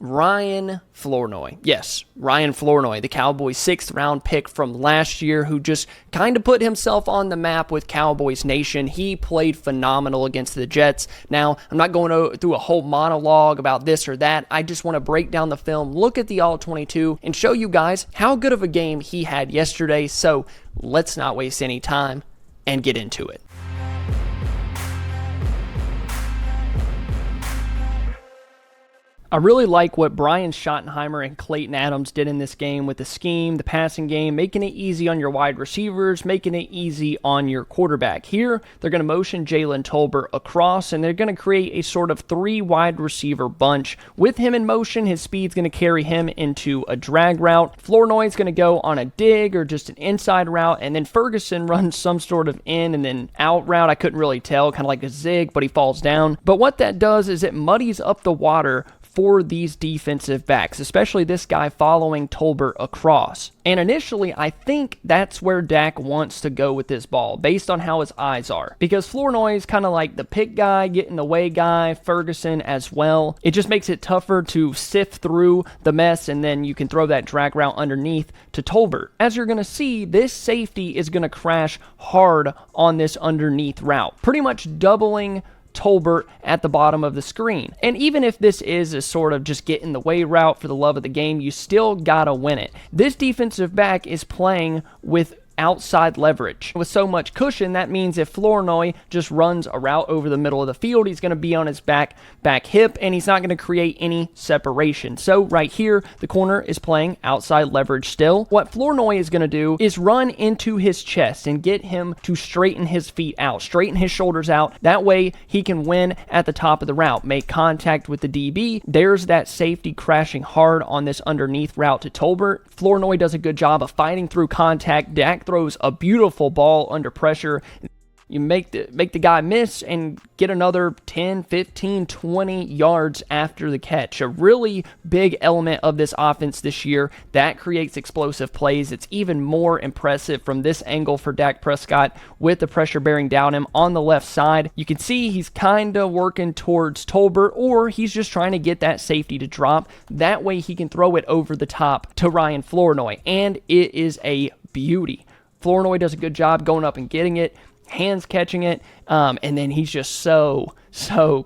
Ryan Flournoy. Yes, Ryan Flournoy, the Cowboys' 6th round pick from last year, who just kind of put himself on the map with Cowboys Nation. He played phenomenal against the Jets. Now, I'm not going through a whole monologue about this or that. I just want to break down the film, look at the All-22, and show you guys how good of a game he had yesterday. So let's not waste any time and get into it. I really like what Brian Schottenheimer and Clayton Adams did in this game with the scheme, the passing game, making it easy on your wide receivers, making it easy on your quarterback. Here, they're going to motion Jalen Tolbert across, and they're going to create a sort of 3 wide receiver bunch. With him in motion, his speed's going to carry him into a drag route. Flournoy's going to go on a dig or just an inside route, and then Ferguson runs some sort of in and then out route. I couldn't really tell, kind of like a zig, but he falls down. But what that does is it muddies up the water for these defensive backs, especially this guy following Tolbert across. And initially, I think that's where Dak wants to go with this ball, based on how his eyes are. Because Flournoy is kind of like the pick guy, get in the way guy, Ferguson as well. It just makes it tougher to sift through the mess, and then you can throw that drag route underneath to Tolbert. As you're going to see, this safety is going to crash hard on this underneath route, pretty much doubling Tolbert at the bottom of the screen. And even if this is a sort of just get in the way route for the love of the game, you still gotta win it. This defensive back is playing with outside leverage. With so much cushion, that means if Flournoy just runs a route over the middle of the field, he's going to be on his back hip, and he's not going to create any separation. So right here, the corner is playing outside leverage still. What Flournoy is going to do is run into his chest and get him to straighten his feet out, straighten his shoulders out. That way, he can win at the top of the route, make contact with the DB. There's that safety crashing hard on this underneath route to Tolbert. Flournoy does a good job of fighting through contact. Dak throws a beautiful ball under pressure. You make the guy miss and get another 10, 15, 20 yards after the catch. A really big element of this offense this year that creates explosive plays. It's even more impressive from this angle for Dak Prescott with the pressure bearing down him on the left side. You can see he's kind of working towards Tolbert, or he's just trying to get that safety to drop. That way he can throw it over the top to Ryan Flournoy, and it is a beauty. Flournoy does a good job going up and getting it, hands catching it, and then he's just so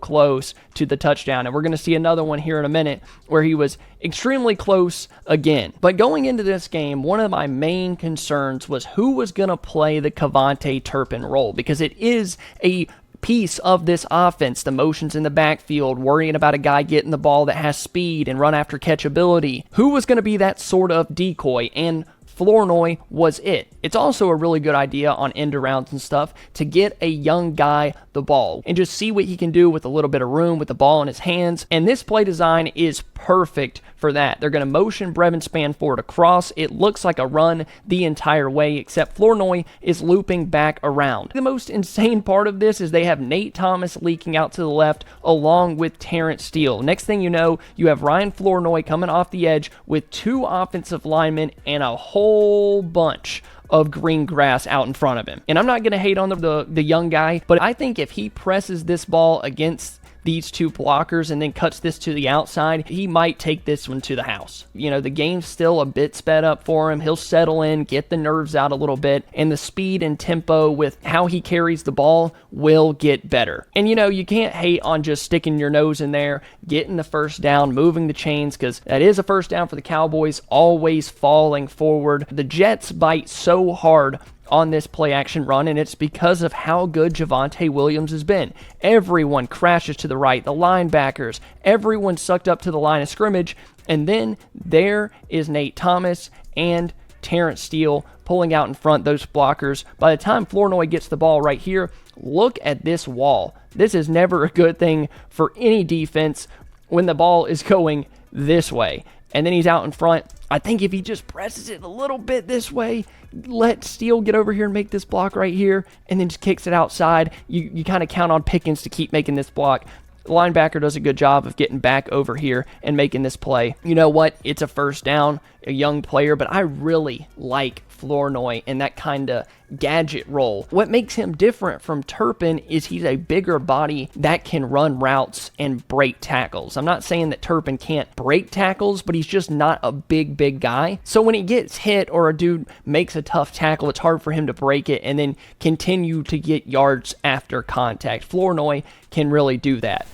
close to the touchdown. And we're going to see another one here in a minute where he was extremely close again. But going into this game, one of my main concerns was who was going to play the Cavante Turpin role, because it is a piece of this offense, the motions in the backfield, worrying about a guy getting the ball that has speed and run after catchability. Who was going to be that sort of decoy? And Flournoy was it. It's also a really good idea on end arounds and stuff to get a young guy the ball and just see what he can do with a little bit of room with the ball in his hands. And this play design is perfect for that. They're going to motion Brevin Spanford across. It looks like a run the entire way, except Flournoy is looping back around. The most insane part of this is they have Nate Thomas leaking out to the left along with Terrence Steele. Next thing you know, you have Ryan Flournoy coming off the edge with 2 offensive linemen and a whole bunch of green grass out in front of him. And I'm not going to hate on the young guy, but I think if he presses this ball against these 2 blockers and then cuts this to the outside, he might take this one to the house. You know, the game's still a bit sped up for him. He'll settle in, get the nerves out a little bit, and the speed and tempo with how he carries the ball will get better. And you know, you can't hate on just sticking your nose in there, getting the first down, moving the chains, because that is a first down for the Cowboys, always falling forward. The Jets bite so hard on this play action run, and it's because of how good Javonte Williams has been. Everyone crashes to the right, the linebackers, everyone sucked up to the line of scrimmage, and then there is Nate Thomas and Terrence Steele pulling out in front, those blockers. By the time Flournoy gets the ball right here, look at this wall. This is never a good thing for any defense when the ball is going this way. And then he's out in front. I think if he just presses it a little bit this way, let Steele get over here and make this block right here, and then just kicks it outside, you kind of count on Pickens to keep making this block. The linebacker does a good job of getting back over here and making this play. You know what? It's a first down, a young player, but I really like Flournoy and that kind of gadget role. What makes him different from Turpin is he's a bigger body that can run routes and break tackles. I'm not saying that Turpin can't break tackles, but he's just not a big guy. So when he gets hit or a dude makes a tough tackle, it's hard for him to break it and then continue to get yards after contact. Flournoy can really do that.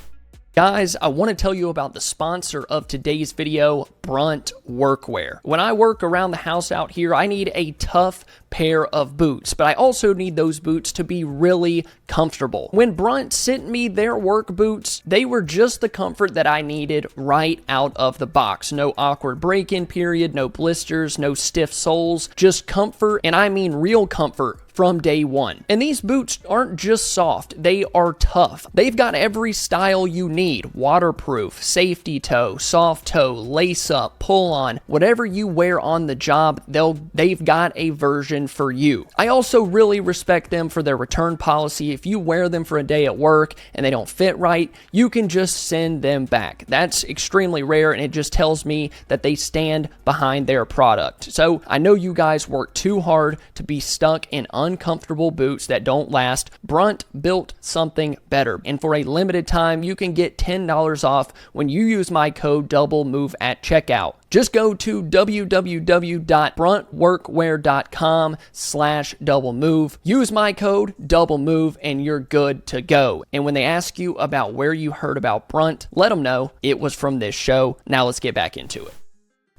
Guys, I want to tell you about the sponsor of today's video, Brunt Workwear. When I work around the house out here, I need a tough pair of boots, but I also need those boots to be really comfortable. When Brunt sent me their work boots, they were just the comfort that I needed right out of the box. No awkward break-in period, no blisters, no stiff soles, just comfort, and I mean real comfort from day one. And these boots aren't just soft, they are tough. They've got every style you need: waterproof, safety toe, soft toe, lace up, pull on, whatever you wear on the job, they've got a version for you. I also really respect them for their return policy. If you wear them for a day at work and they don't fit right, you can just send them back. That's extremely rare, and it just tells me that they stand behind their product. So I know you guys work too hard to be stuck in uncomfortable boots that don't last. Brunt built something better, and for a limited time you can get $10 off when you use my code DoubleMove at checkout. Just go to www.bruntworkwear.com/DoubleMove. Use my code DoubleMove and you're good to go. And when they ask you about where you heard about Brunt, let them know it was from this show. Now let's get back into it.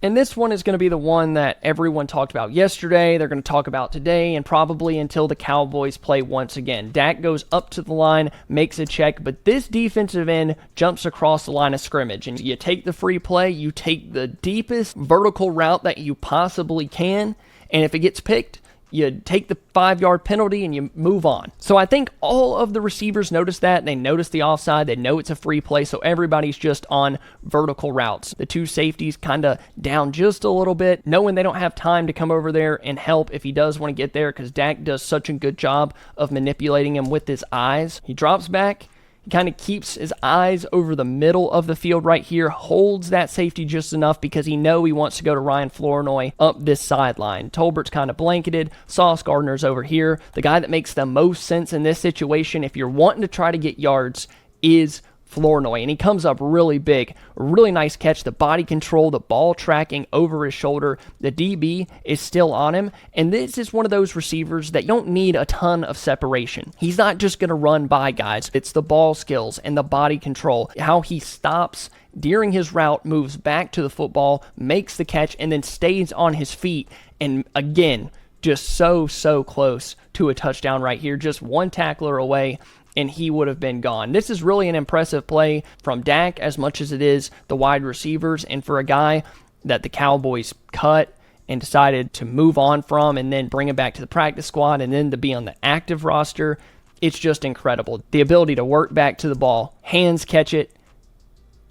And this one is going to be the one that everyone talked about yesterday, they're going to talk about today, and probably until the Cowboys play once again. Dak goes up to the line, makes a check, but this defensive end jumps across the line of scrimmage. And you take the free play, you take the deepest vertical route that you possibly can, and if it gets picked, you take the 5-yard penalty and you move on. So I think all of the receivers notice that. They notice the offside. They know it's a free play, so everybody's just on vertical routes. The two safeties kind of down just a little bit, knowing they don't have time to come over there and help if he does want to get there, because Dak does such a good job of manipulating him with his eyes. He drops back. Kind of keeps his eyes over the middle of the field right here, holds that safety just enough because he wants to go to Ryan Flournoy up this sideline. Tolbert's kind of blanketed. Sauce Gardner's over here. The guy that makes the most sense in this situation, if you're wanting to try to get yards, is Flournoy, and he comes up really big. Really nice catch. The body control, the ball tracking over his shoulder. The DB is still on him, and this is one of those receivers that you don't need a ton of separation. He's not just going to run by guys. It's the ball skills and the body control, how he stops during his route, moves back to the football, makes the catch, and then stays on his feet. And again, just so close to a touchdown right here. Just one tackler away, and he would have been gone. This is really an impressive play from Dak as much as it is the wide receivers, and for a guy that the Cowboys cut and decided to move on from and then bring him back to the practice squad and then to be on the active roster, it's just incredible. The ability to work back to the ball, hands catch it,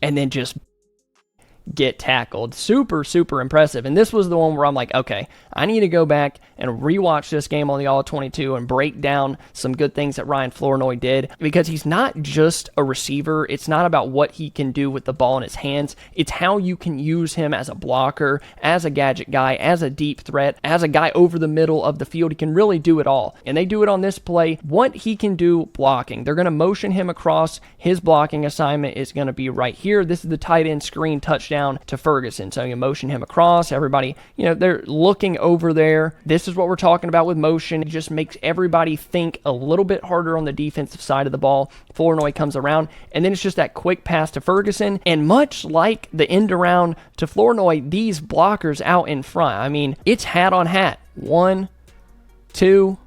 and then just get tackled. Super impressive. And this was the one where I'm like, okay, I need to go back and rewatch this game on the All-22 and break down some good things that Ryan Flournoy did, because he's not just a receiver. It's not about what he can do with the ball in his hands. It's how you can use him as a blocker, as a gadget guy, as a deep threat, as a guy over the middle of the field. He can really do it all. And they do it on this play. What he can do blocking. They're going to motion him across. His blocking assignment is going to be right here. This is the tight end screen touchdown to Ferguson. So you motion him across. Everybody, they're looking over there. This is what we're talking about with motion. It just makes everybody think a little bit harder on the defensive side of the ball. Flournoy comes around, and then it's just that quick pass to Ferguson. And much like the end around to Flournoy, these blockers out in front, I mean, it's hat on hat. 1, 2,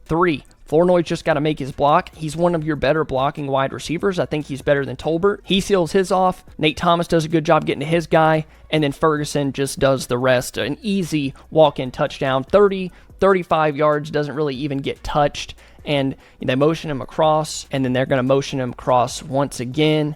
3. Flournoy just got to make his block. He's one of your better blocking wide receivers. I think he's better than Tolbert. He seals his off. Nate Thomas does a good job getting to his guy, and then Ferguson just does the rest. An easy walk-in touchdown. 35 yards, doesn't really even get touched. And they motion him across, and then they're going to motion him across once again.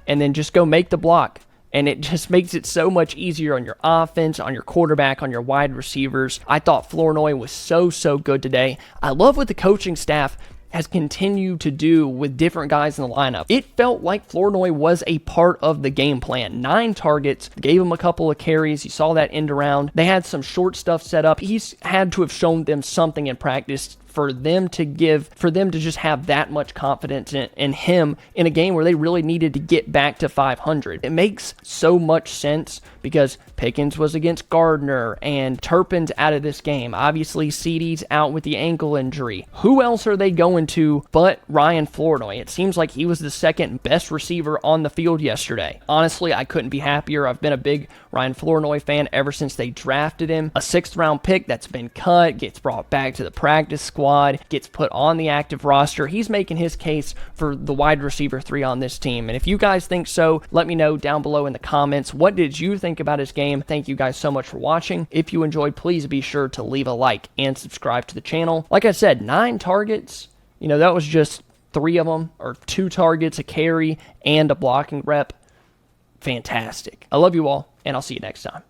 And then just go make the block. And it just makes it so much easier on your offense, on your quarterback, on your wide receivers. I thought Flournoy was so good today. I love what the coaching staff has continued to do with different guys in the lineup. It felt like Flournoy was a part of the game plan. 9 targets, gave him a couple of carries. You saw that end around. They had some short stuff set up. He's had to have shown them something in practice for them to just have that much confidence in him in a game where they really needed to get back to 500. It makes so much sense because Pickens was against Gardner and Turpin's out of this game. Obviously, CeeDee's out with the ankle injury. Who else are they going to but Ryan Flournoy? It seems like he was the second best receiver on the field yesterday. Honestly, I couldn't be happier. I've been a big Ryan Flournoy fan ever since they drafted him. A 6th-round pick that's been cut, gets brought back to the practice squad, gets put on the active roster. He's making his case for the wide receiver 3 on this team. And if you guys think so, let me know down below in the comments. What did you think about his game? Thank you guys so much for watching. If you enjoyed, please be sure to leave a like and subscribe to the channel. Like I said, 9 targets. That was just 3 of them, or 2 targets, a carry, and a blocking rep. Fantastic. I love you all, and I'll see you next time.